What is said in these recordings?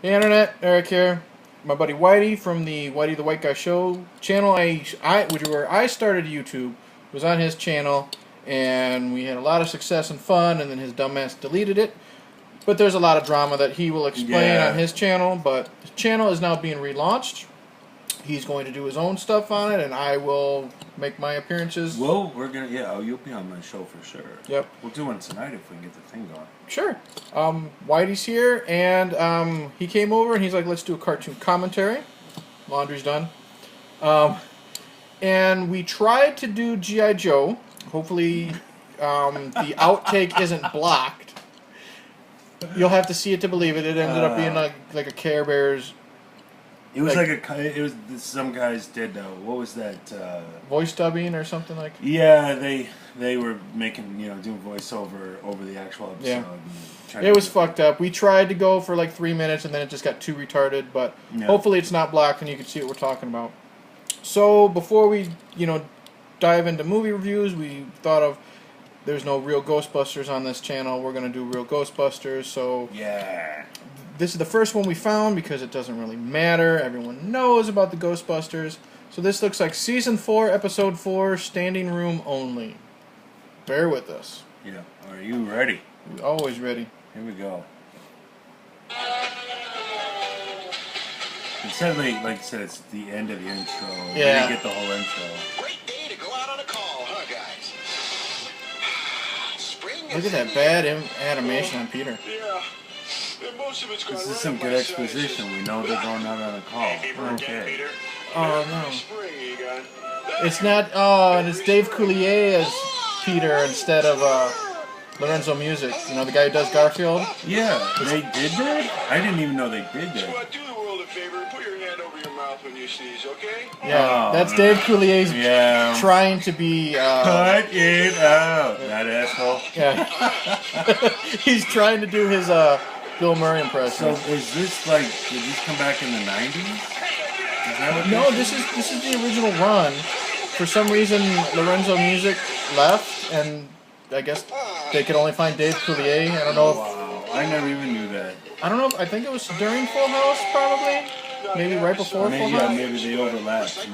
Hey Internet, Eric here. My buddy Whitey from the Whitey the White Guy Show channel, where I started YouTube, was on his channel, and we had a lot of success and fun, and then his dumbass deleted it. But there's a lot of drama that he will explain on his channel, but his channel is now being relaunched. He's going to do his own stuff on it, and I will make my appearances. Well, you'll be on my show for sure. Yep. We'll do one tonight if we can get the thing going. Sure. Whitey's here, and he came over, and he's like, let's do a cartoon commentary. Laundry's done. And we tried to do G.I. Joe. Hopefully, the outtake isn't blocked. You'll have to see it to believe it. It ended up being like a Care Bears. It was some guys did what was that? Voice dubbing or something like. Yeah, they were making doing voiceover over the actual episode. Yeah. It was fucked up. We tried to go for like 3 minutes and then it just got too retarded. But hopefully it's not blocked and you can see what we're talking about. So before we dive into movie reviews, we thought of there's no real Ghostbusters on this channel. We're gonna do real Ghostbusters. So yeah. This is the first one we found because it doesn't really matter. Everyone knows about the Ghostbusters. So this looks like Season 4, Episode 4, Standing Room Only. Bear with us. Yeah. Are you ready? We're always ready. Here we go. And suddenly, like I said, it's the end of the intro. Yeah. We didn't get the whole intro. Great day to go out on a call, huh, guys? Spring Look at that bad animation on Peter. Yeah. Most of it's gone This is right some on good my exposition. We know they're going out on a call. Okay. Oh, no. Spring, Egon. It's not... Oh, and it's Dave Coulier as Peter instead of Lorenzo Music. You know, the guy who does Garfield? Yeah, they did that? I didn't even know they did that. Well, do the world a favor and put your hand over your mouth when you sneeze, okay? Yeah, that's Dave Coulier's trying to be... Cut it out, that asshole. Yeah. He's trying to do his Bill Murray impression. So is this like, did this come back in the 90s? Is that what No, this is the original run. For some reason, Lorenzo Music left, and I guess they could only find Dave Coulier. I don't know if... Wow, I never even knew that. I don't know if... I think it was during Full House, probably. Maybe right before Full House. Maybe they overlapped.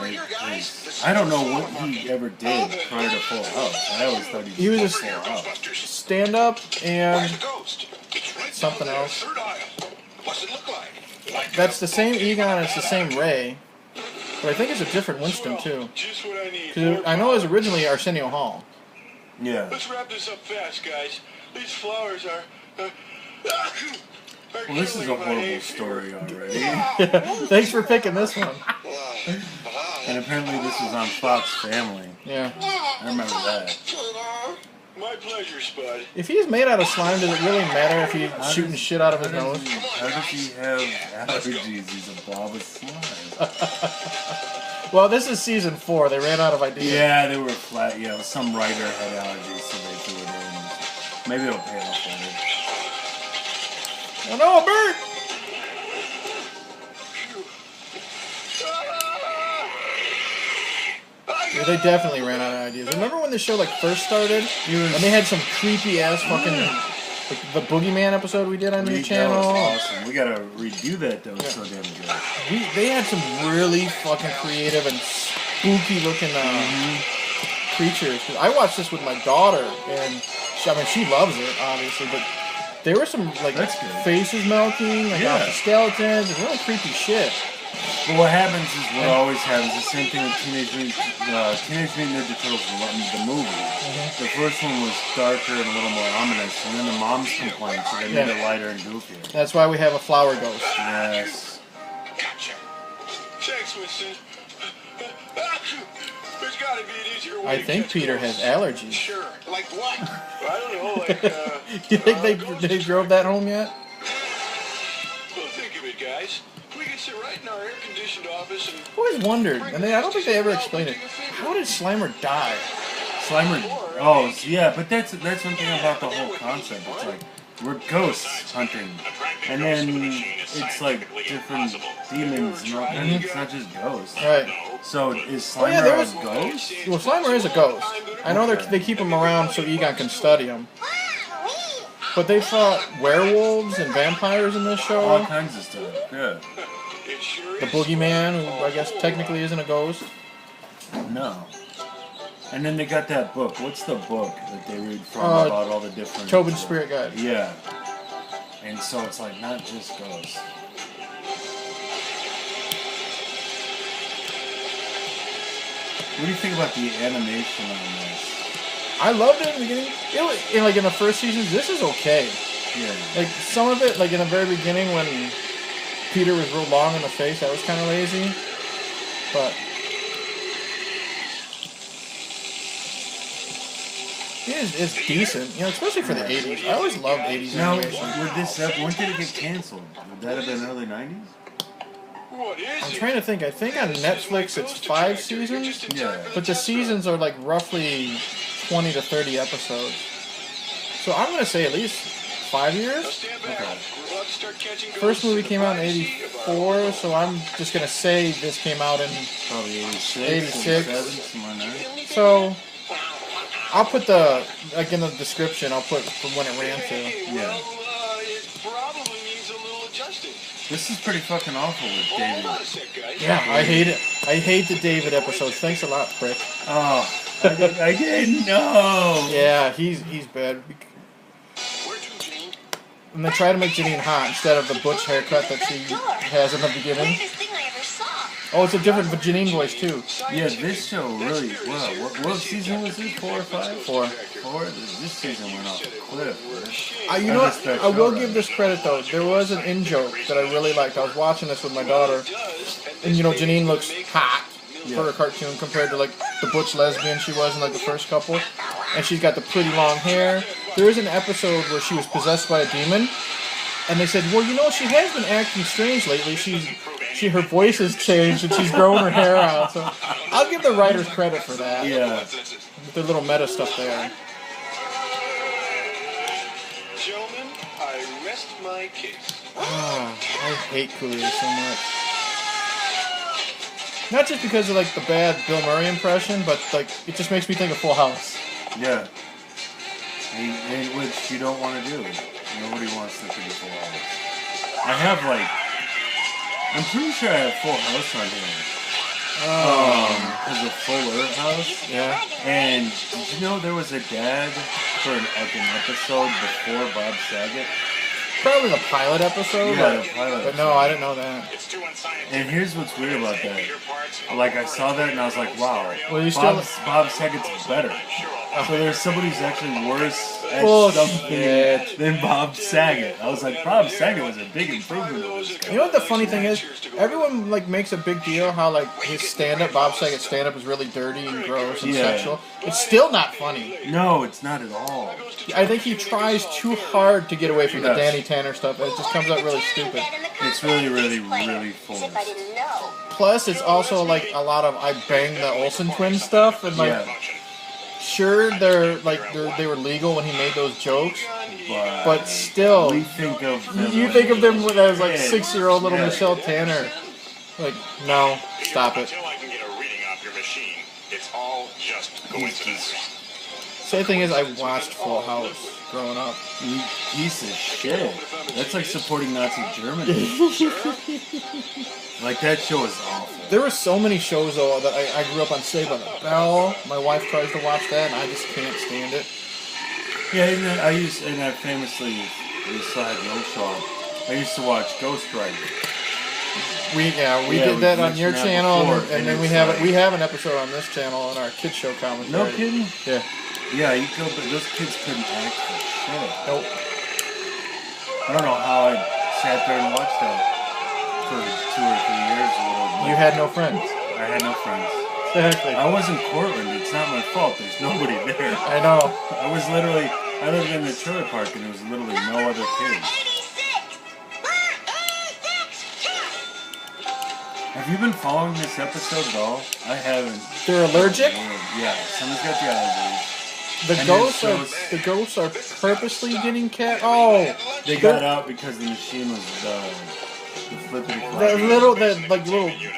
I don't know what he ever did prior to Full House. I always thought he was Full House. Stand-up and something else. What's it look like? That's the same Egon, it's the same Ray. But I think it's a different Winston, too. Just what I need. Because I know it was originally Arsenio Hall. Yeah. Let's wrap this up fast, guys. These flowers are... Well, this is a horrible story already. Thanks for picking this one. And apparently this was on Fox Family. Yeah. I remember that. My pleasure, Spud. If he's made out of slime, does it really matter if he's shooting shit out of his nose? How does he have allergies? He's a blob of slime. Well, this is season 4. They ran out of ideas. Yeah, they were flat. Yeah, some writer had allergies, so they threw it in. Maybe it'll pay off later. Oh no, Bert! Yeah, they definitely ran out of ideas. Remember when the show first started? And they had some creepy ass fucking the Boogeyman episode we did on your channel. That was awesome. We gotta redo that though. It's so damn good. They had some really fucking creative and spooky looking creatures. 'Cause I watched this with my daughter, and she loves it obviously, but there were some faces melting, off the skeletons, and really creepy shit. But what happens is what always happens. The same thing with Teenage Mutant Ninja Turtles, the movie. The first one was darker and a little more ominous, and then the moms complained, so they made it lighter and goofier. That's why we have a flower ghost. Yes. Gotcha. Thanks, Winston. There's gotta be an easier way I to think catch Peter ghosts. has allergies. Sure. Like what? I don't know, You think they drove that home yet? Well, think of it, guys. We can sit right in our air-conditioned office and... I've always wondered, and I don't think they ever explained it. How did Slimer die? Slimer. Oh, yeah, but that's one thing about the whole concept. It's like we're ghosts hunting, and then it's like different demons. And it's not just ghosts. Right. So is Slimer a ghost? Well, Slimer is a ghost. I know they keep him around so Egon can study him. But they fought werewolves and vampires in this All show. kinds of stuff. Yeah. It sure The is. boogeyman, who I guess technically isn't a ghost. No. And then they got that book. What's the book that they read from Uh, about all the different... Tobin's Spirit Guide. Yeah. And so it's like not just ghosts. What do you think about the animation on this? I loved it in the beginning. It was, like in the first season, this is okay. Yeah. Like some of it, like in the very beginning when Peter was real long in the face, that was kind of lazy. But it's decent, you know, especially for the 80s. I always loved 80s Now, animation. would this when did it get canceled? Would that have been early 90s? What is I'm it? trying to think. I think on Netflix it's 5 seasons, Yeah. but the seasons are like roughly 20 to 30 episodes. So I'm gonna say at least 5 years. Stand back. Okay. We're about to start catching First ghosts movie in came out in the privacy of our '84, own so I'm just gonna say this came out in. Probably 86, 86. 87, somewhere in there. So I'll put the like in the description. I'll put from when it ran to. Hey, Yeah. well, it probably needs a little adjusting. This is pretty fucking awful with Hold David. on a sec, guys. Yeah, I hate it. I hate the David episodes. Thanks a lot, prick. Oh, I didn't know. Yeah, he's bad. Where to, Gene? And they try to make Janine hot instead of the butch haircut that she has in the beginning. Weirdest thing I ever saw. Oh, it's a different Janine voice too. Yeah, this show really. Wow, what season was this? 4 or 5? 4. 4. This season went off a cliff. You know what? respect I will showrunners. give this credit though. There was an in joke that I really liked. I was watching this with my daughter, and you know Janine looks hot for a cartoon compared to like the butch lesbian she was in like the first couple, and she's got the pretty long hair. There is an episode where she was possessed by a demon, and they said, well, you know, she has been acting strange lately. Her voice has changed and she's grown her hair out. So I'll give the writers credit for that. Yeah. With the little meta stuff there. Gentlemen, I rest my case. Ah, I hate Coolio so much. Not just because of like the bad Bill Murray impression, but like it just makes me think of Full House. Yeah. And which you don't want to do. Nobody wants to think of Full House. I have like. I'm pretty sure I have Full House on here. Because of Full Earth House. Yeah. And did you know there was a dad for an episode before Bob Saget? Probably the pilot episode. Yeah, but, the pilot but no, I didn't know that. It's too unscientific. And here's what's weird about that. Like, I saw that and I was like, wow. Well, you still. Bob Saget's better. So there's somebody who's actually worse at Bullshit. something than Bob Saget. I was like, Bob Saget was a big improvement over this guy. You know what the funny thing is? Everyone like makes a big deal how like his stand-up, Bob Saget's stand-up is really dirty and gross and Yeah. sexual. It's still not funny. No, it's not at all. I think he tries too hard to get away from the Yes. Danny Tanner stuff, and it just comes out really stupid. It's really, really, really As if I didn't know. Plus, it's also like a lot of I banged the Olsen twins stuff, and like Yeah. sure they were legal when he made those jokes, But, but still, we think of them you think of them as like kids. 6-year-old little Yeah. Michelle Tanner. Like, no, stop it. Until I can get a reading off your machine, it's all just coincidence. Same thing is, I watched Full House growing up. You piece of shit. That's like supporting Nazi Germany. Like, that show is awful. There were so many shows though that I grew up on. Saved by the Bell. My wife tries to watch that, and I just can't stand it. Yeah, and I famously, we still had no show. I used to watch Ghost Rider. We Yeah, did we that on your mentioned that channel, before, and and then we it's have like- we have an episode on this channel on our kids show commentary. No kidding? Yeah. Yeah, you could, but those kids couldn't act for shit. Nope. I don't know how I sat there and watched that for 2 or 3 years or whatever. You had no friends. I had no friends. Exactly. I was in Portland. It's not my fault. There's nobody there. I know. I lived in the trailer park and there was literally no other kids. 86! Have you been following this episode at all? I haven't. They're allergic. Yeah, someone's got the allergies. The And ghosts it are purposely getting cat. Oh, They got out because the machine was the flippity that little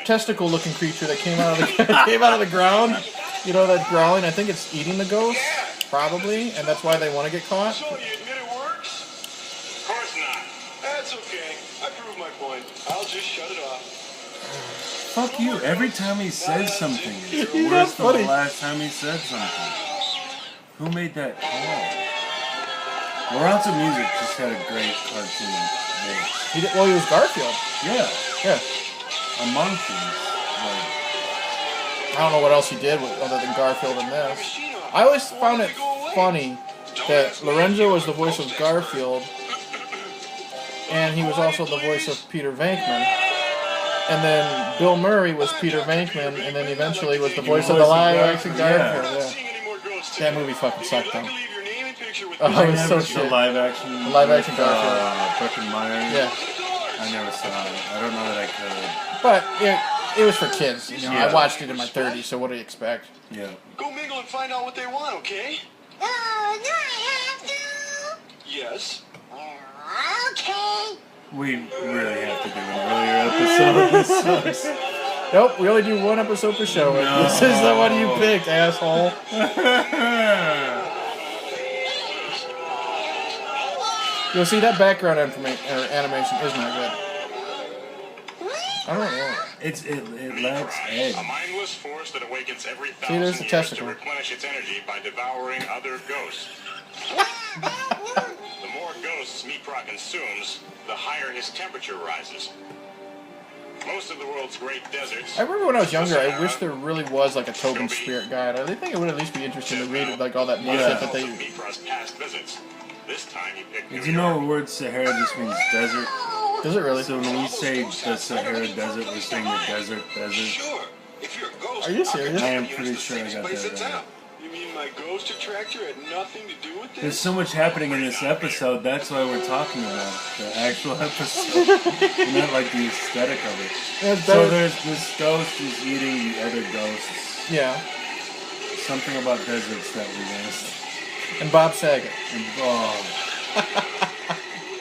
testicle looking creature that came out of the came out of the ground. You know that growling. I think it's eating the ghost, probably, and that's why they want to get caught. So you admit it works? point. I'll just shut it off. Fuck you. Every time he says something, it's He's worse not than funny. the last time he said something. Who made that call? Lorenzo Music just had a great cartoon voice. He was Garfield. Yeah, Yeah. among things. Like, I don't know what else he did other than Garfield in this. I always found it funny that Lorenzo was the voice of Garfield, and he was also the voice of Peter Venkman. And then Bill Murray was Peter Venkman, and then eventually was the voice of the live-action Garfield. Yeah. That movie fucking sucked, though. Oh, it was so the shit. live action. The live-action Garfield. Brooke and Myers. Yeah. I never saw it. I don't know that I could. But it was for kids. You know, Yeah. I watched it in my 30s, so what do you expect? Yeah. Go mingle and find out what they want, okay? Oh, do I have to? Yes. Okay. We really have to do an earlier episode. This sucks. Nope, we only do one episode per show. And No. this is the one you picked, asshole. You'll see that background animation is not good. I don't know. It lacks egg. A mindless force that awakens every See, thousand there's the years testicle. to replenish its energy by devouring other ghosts. The more ghosts Meatcraw consumes, the higher his temperature rises. Most of the world's great deserts. I remember when I was younger, I wish there really was like a Tobin Spirit guide. I think it would at least be interesting to read like all that bullshit Yeah. that they. Meatcraw's past visits. This time he picked Did New you know York. the word Sahara just means desert? Does it really? So when we say the Sahara Desert, we're saying the desert. Sure. If you're a ghost, Are you serious? I am pretty sure I got place that in right. town. You mean my ghost attractor had nothing to do with There's this? so much happening in this episode, that's why we're talking about the actual episode. Not like the aesthetic of it. That's So better. there's this ghost is eating the other ghosts. Yeah, Something about deserts that we missed. and Bob Saget. And, oh.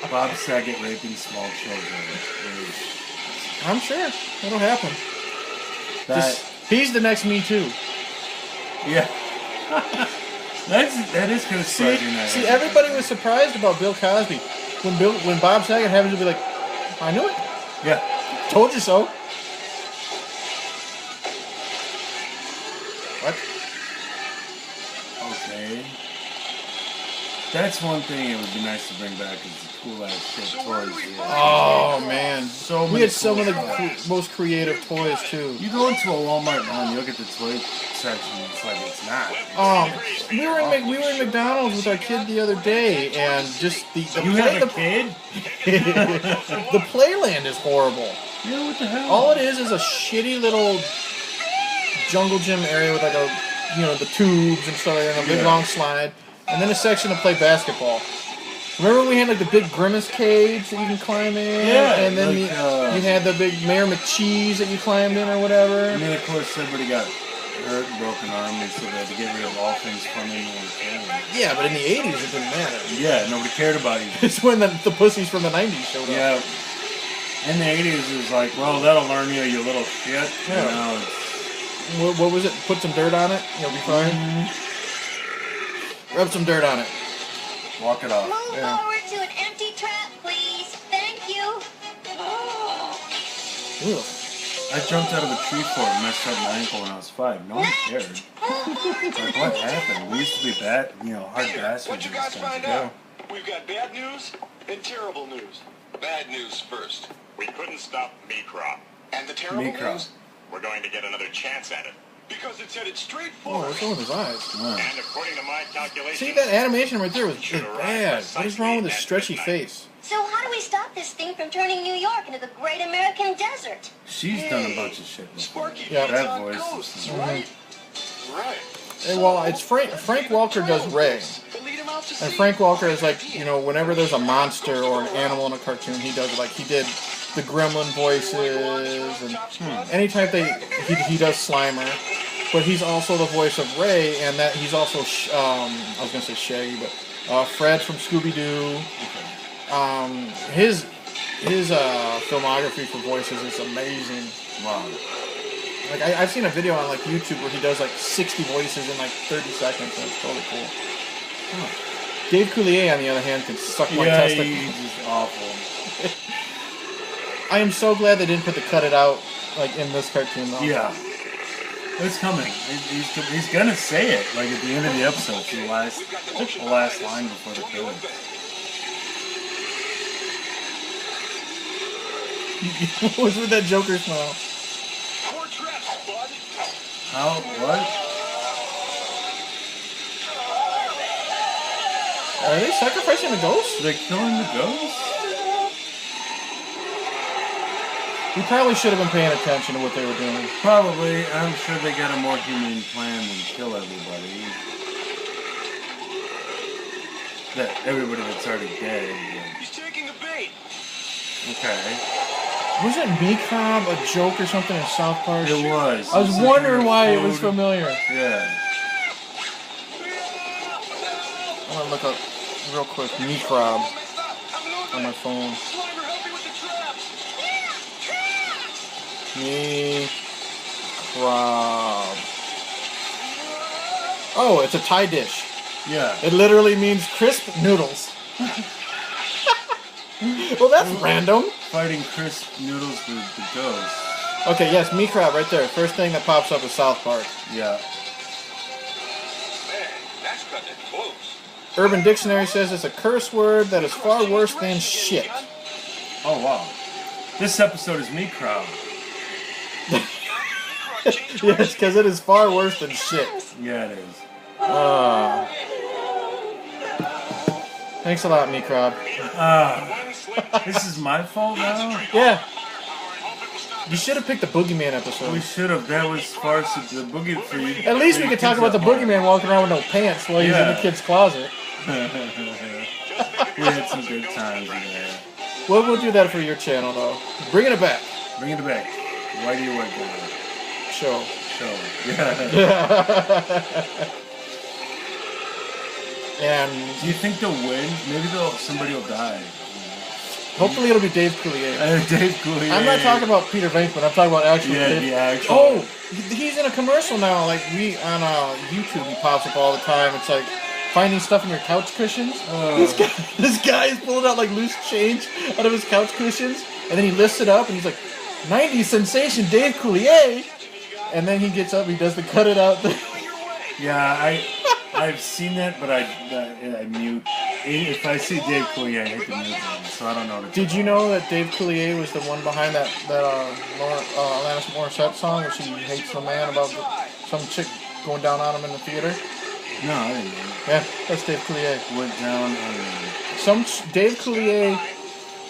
Bob Saget raping small children. I'm sure it'll happen. That, He's the next Me Too. yeah. that is kind of See, surprising. everybody was surprised about Bill Cosby when Bob Saget happened to be like, I knew it, Yeah. told you so. What? Okay. That's one thing it would be nice to bring back is the cool ass shit toys. Oh man, So we many had some cool of the stuff. most creative toys too. You go into a Walmart now and you look at the toy section, it's like it's not. We were in McDonald's with our kid the other day, and just the You have a kid? the playland is horrible. Yeah, what the hell? All it is a shitty little jungle gym area with like the tubes and stuff, and a big Yeah. long slide, and then a section to play basketball. Remember when we had like the big Grimace cage that you can climb in? Yeah, And then like, you had the big Mayor McCheese that you climbed in or whatever. And then of course somebody got hurt, broken arm, and so they had to get rid of all things funny and entertaining. Yeah, but in the 80s it didn't matter. Yeah, nobody cared about you. It's when the pussies from the 90s showed up. Yeah. In the 80s it was like, well, that'll learn you, you little shit. Yeah. You know, it's, What was it? Put some dirt on it, you'll be fine. Rub some dirt on it. walk it off. Move Yeah. forward to an empty trap, please. Thank you. Ugh. I jumped out of a tree fort and messed up my ankle when I was 5. No one cared. Like, what happened? We used to be hard bastards. What'd you and guys stuff. find Yeah. out? We've got bad news and terrible news. Bad news first. We couldn't stop Meatcraw. And the terrible Meatcraw. news? We're going to get another chance at it. Because it's headed straight Oh, for what's us. wrong with his eyes? Yeah. And according to my calculations, See, that animation right there was bad. What is wrong with his stretchy face? So how do we stop this thing from turning New York into the great American desert? She's done a bunch of shit before. Sparky Yeah. feeds That on voice is- ghosts, right? Right. Hey, well, it's Frank Welker does Ray. But lead 'em out to And sea. Frank Welker is like, whenever there's a monster or an animal in a cartoon, he does it. Like, he did the Gremlin voices, and anytime he does Slimer. But he's also the voice of Ray, and that he's also, I was going to say Shaggy, but Fred from Scooby-Doo. His filmography for voices is amazing. Wow. Like, I've seen a video on, like, YouTube where he does, like, 60 voices in, like, 30 seconds, and it's totally cool. Dave Coulier, on the other hand, can suck my Yeah, testicle. he's just awful. I am so glad they didn't put the cut it out like in this cartoon though. Yeah. It's coming. He's gonna say it like at the end of the episode. It's the last line before the credits. What's with that Joker smile? More traps, bud. How? What? Are they sacrificing the ghost? They're killing the ghosts? We probably should have been paying attention to what they were doing. Probably. I'm sure they got a more humane plan than kill everybody. That everybody that's already dead. He's taking the bait. Okay. Wasn't Microb a joke or something in South Park? It was. I was wondering why it was familiar. Yeah. I'm gonna look up real quick Microb on my phone. Slimer, help me with the traps. Microb. Oh, it's a Thai dish. Yeah. It literally means crisp noodles. Well, that's random. Fighting crisp noodles with the ghosts. Okay, yes, Microb right there. First thing that pops up is South Park. Yeah. Man, that's cutting it close. Urban Dictionary says it's a curse word that is far worse than shit. Oh, wow. This episode is Microb. Yes, because it is far worse than shit. Yeah, it is. Thanks a lot, Microb. This is my fault now? Yeah. You should have picked the Boogeyman episode. We should have. That was far the boogie for you. At least we could talk about the Boogeyman walking around with no pants while he's in the kid's closet. We had some good times in there. Well, we'll do that for your channel, though. Bringing it back. Bring it back. Why do you want that? Show. Yeah. And Do you think they'll win? Maybe somebody will die. hopefully it'll be Dave Coulier. Dave Coulier. I'm not talking about Peter Venkman. I'm talking about actual Dave. the actual. Oh, he's in a commercial now. Like on YouTube, he pops up all the time. It's like finding stuff in your couch cushions. This guy is pulling out like loose change out of his couch cushions, and then he lifts it up, and he's like, "90s sensation, Dave Coulier." And then he gets up, he does the cut it out thing. Yeah, I've seen that, but I mute. If I see Dave Coulier, I hit the mute button, so I don't know. Did you know that Dave Coulier was the one behind that Alanis Morissette song where she hates the man about some chick going down on him in the theater? No, I didn't know. Yeah, that's Dave Coulier. Went down on Dave Coulier.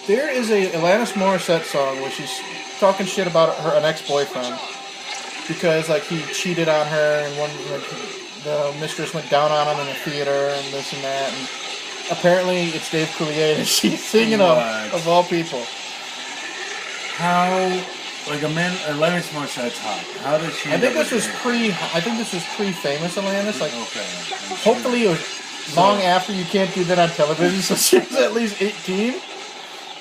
There is a Alanis Morissette song where she's talking shit about an ex-boyfriend because like he cheated on her and the mistress went down on him in the theater and this and that, and apparently it's Dave Coulier that she's singing of all people. How, like Alanis Morissette's hot. How did she? I think this was pre-famous Alanis. Like, okay. hopefully it was long after you can't do that on television, so she was at least 18.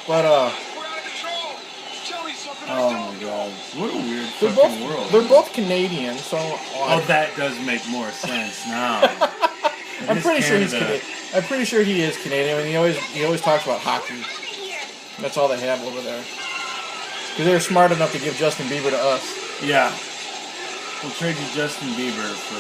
But We're out of control. Tell me something. Oh my god, what a weird they're fucking world. both Canadian, so Oh, that does make more sense now. I'm pretty sure he's Canadian. I'm pretty sure he is Canadian. I mean, he always talks about hockey. That's all they have over there. Because they were smart enough to give Justin Bieber to us. Yeah. We'll trade you Justin Bieber for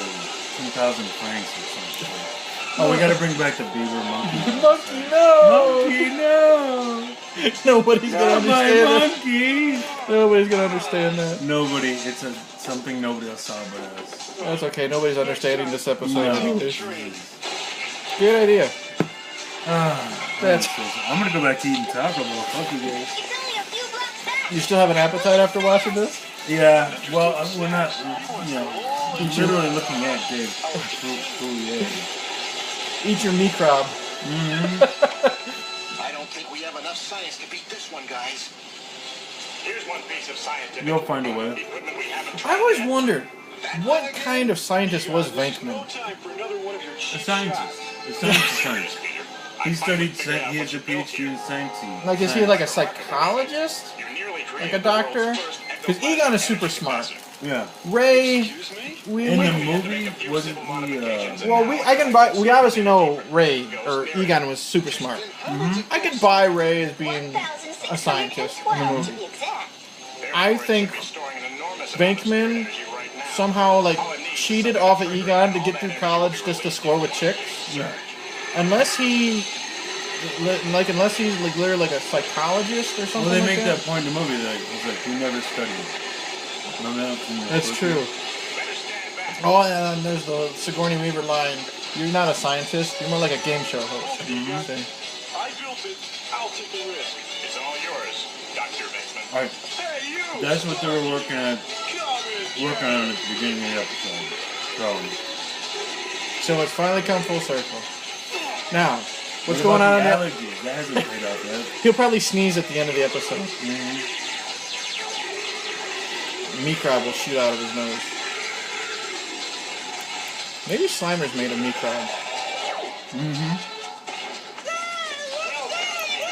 2,000 francs or something. Oh, we gotta bring back the Bieber monkey. Monkey, no! Monkey, no! Nobody's gonna understand that. monkey! Nobody's gonna understand that. Nobody. It's something nobody else saw but us. That's okay. Nobody's understanding this episode. No. Anyways. Good idea. That's. I'm gonna go back to eating Taco Bell. Fuck you guys. It's only a few blocks back. You still have an appetite after watching this? Yeah, well, we're not, literally looking at Dave Coulier. Eat your microb. I don't think we have enough science to beat this one, guys. Here's one piece of scientific You'll find a way. equipment we haven't I always wondered, what kind of scientist was Venkman? No time for another one of your A cheap scientist. A scientist. He studied, he has a PhD in science. Like, is he like a psychologist? Like a doctor? Because Egon is super smart. Yeah. Ray, In the movie, wasn't he, we obviously know Ray, or Egon was super smart. I could buy Ray as being a scientist in the 12 to movie. be exact. I think Venkman somehow like cheated off of Egon to get through college just to score with chicks. Yeah. Unless he's like literally like a psychologist or something. Well, they like make that. that point in the movie that it's like you never studied. Remember that from the That's first true. movie? Oh, and there's the Sigourney Weaver line. You're not a scientist. You're more like a game show host. I See? built it. I'll take the risk. It's all yours, Dr. Venkman. All right, Hey, you! that's what they were working on Come in. at the beginning of the episode. So it's finally come full circle. Now, what's What going about on in the that? allergies? That hasn't played out yet. He'll probably sneeze at the end of the episode. Microb will shoot out of his nose. Maybe Slimer's made of Microb.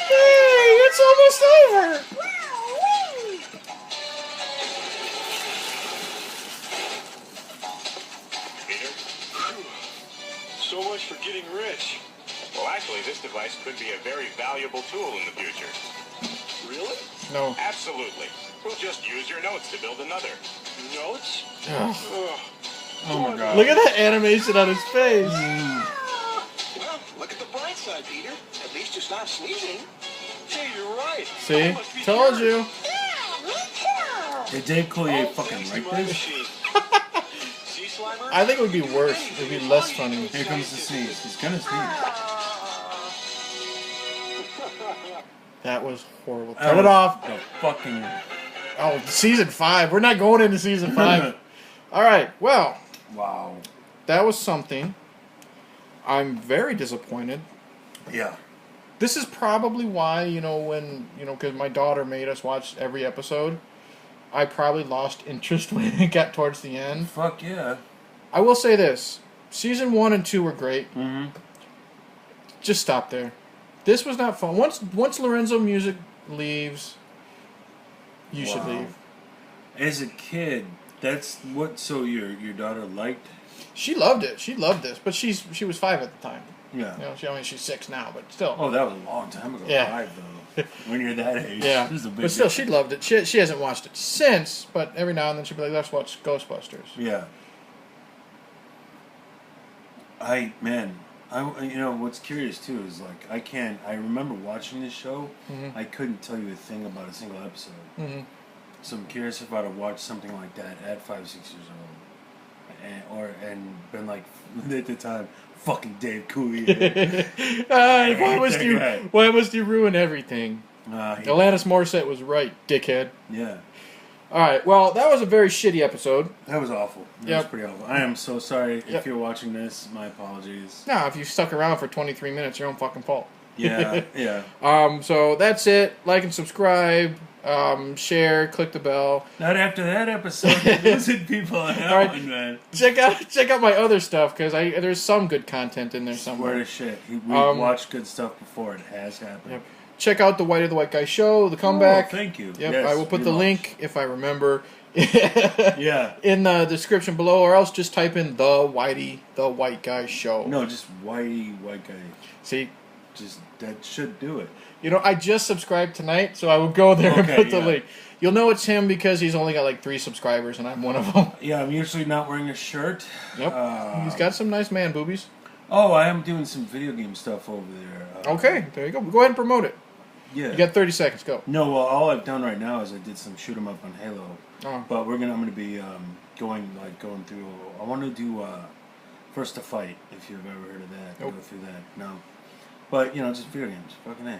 Hey, it's almost over! Peter? So much for getting rich. Well, actually, this device could be a very valuable tool in the future. Really? No. Absolutely. We'll just use your notes to build another. Notes? Ugh. Ugh. Oh my god. Look at that animation on his face. Well, look at the bright side, Peter. At least it's not sneezing. Hey, you're right. See? I must be Told cured. you. Yeah, me too. Did Dave Coulier Oh, fucking thanks write to my this? machine. See, Slimer? I think it would be worse. It would be less funny. Here comes the sneeze. He's gonna sneeze. That was horrible. That Turn it was off. The fucking. Oh, season 5. We're not going into season 5. All right. Well, Wow. that was something. I'm very disappointed. Yeah. This is probably why, because my daughter made us watch every episode, I probably lost interest when it got towards the end. Fuck yeah. I will say this. Season 1 and 2 were great. Mm-hmm. Just stop there. This was not fun. Once Lorenzo Music leaves, you should Wow. leave. As a kid, that's what. So your daughter liked. She loved it. She loved this, but she was 5 at the time. Yeah. She's 6 now, but still. Oh, that was a long time ago. Yeah. 5 though. When you're that age. Yeah, This is a big but still, difference. she loved it. She hasn't watched it since, but every now and then she'll be like, "Let's watch Ghostbusters." Yeah. What's curious too is like I remember watching this show. Mhm. I couldn't tell you a thing about a single episode. Mhm. So I'm curious if I'd have watched something like that at 5-6 years old, and been like at the time, fucking Dave Coulier. Why must you ruin everything? He- Alanis Morissette was right, dickhead. yeah, All right, well, that was a very shitty episode. that was awful. That Yep. was pretty awful. I am so sorry Yep. if you're watching this. My apologies. Now, if you stuck around for 23 minutes, your own fucking fault. Yeah, yeah. So that's it. Like and subscribe. Share. Click the bell. Not after that episode. Losing people on that All right. one, man. Check out my other stuff because there's some good content in there Swear somewhere. to shit. We've watched good stuff before. It has happened. Yep. Check out the Whitey the White Guy show, the comeback. Oh, thank you. Yep, Yes, I will put we the lost. link if I remember. Yeah. In the description below, or else just type in the Whitey the White Guy show. No, just white guy. See, Just that should do it. I just subscribed tonight, so I will go there and Okay, put the yeah. link. You'll know it's him because he's only got like 3 subscribers, and I'm one of them. Yeah, I'm usually not wearing a shirt. Yep, he's got some nice man boobies. Oh, I am doing some video game stuff over there. Okay, there you go. Go ahead and promote it. Yeah. You got 30 seconds. Go. No, well, all I've done right now is I did some shoot 'em up on Halo. Oh. But I'm gonna be going through. I want to do First to Fight. If you've ever heard of that, Nope. go through that. No, but just video games. Fucking A.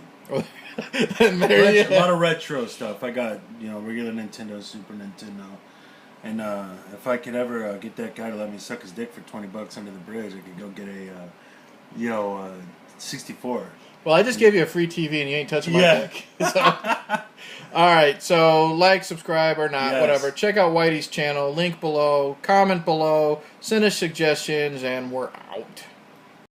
And there you A lot of retro stuff. I got regular Nintendo, Super Nintendo, and if I could ever get that guy to let me suck his dick for $20 under the bridge, I could go get a 64. Well, I just gave you a free TV and you ain't touching my Yeah. dick. So. All right, so like, subscribe, or not, Yes. whatever. Check out Whitey's channel. Link below. Comment below. Send us suggestions, and we're out.